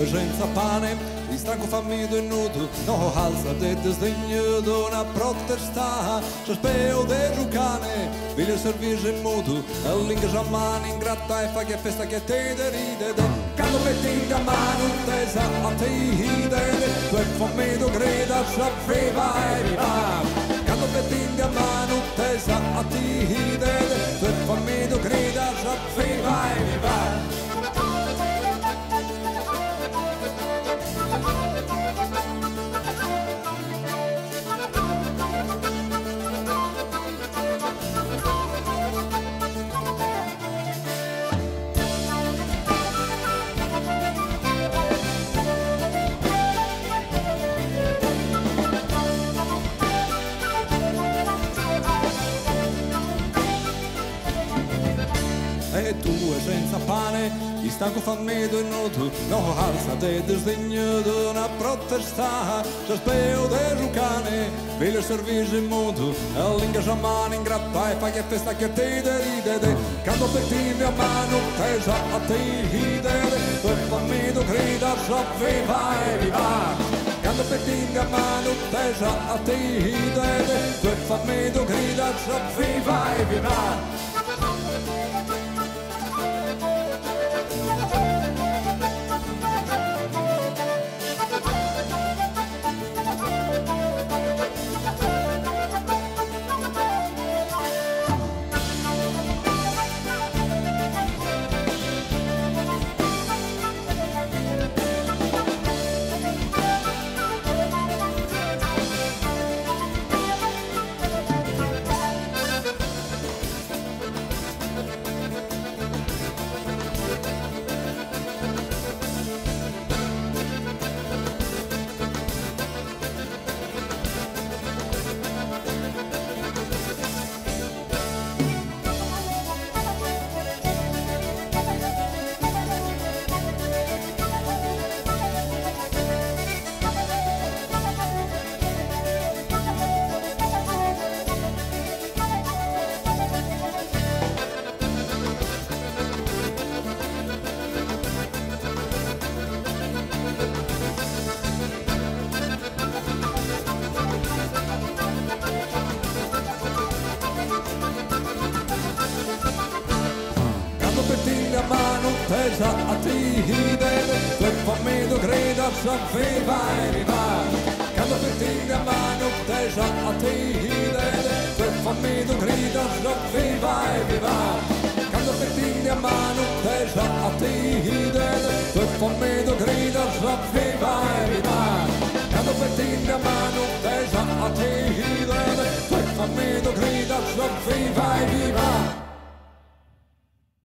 due senza pane, di stanco fammi nudo, no alza de desdegno d'una protesta, se speo de giucane, voglio servirsi in muto, all'inga giamani in gratta e fa che festa che te deride, quando metti a mano tesa a te hidede, tu e fammi do grida, sapeva e viva. Quando metti a mano tesa a te hidede, tu e fammi do grida, sapeva e viva. E tu e senza pane, di stanco fammi nudo, no alza te desdegno d'una protesta, se speo de giucane, voglio servirsi in muto, all'inga giamani in gratta e fa che festa che te deride, quando pettini a mano tesa a te hidede, tu e fammi do grida, sapeva e viva. Quando pettini a mano tesa a te hidede, tu e fammi do grida, sapeva e viva. A mano tesa a te hidede, tu e fammi do grida, sapeva e viva. Quando pettini a mano tesa a te hidede, tu e fammi do grida, sapeva e viva. Quando pettini a mano tesa a te hidede, tu e fammi do grida, sapeva e viva. Quando pettini a mano tesa a te hidede, tu e fammi do grida, sapeva e viva.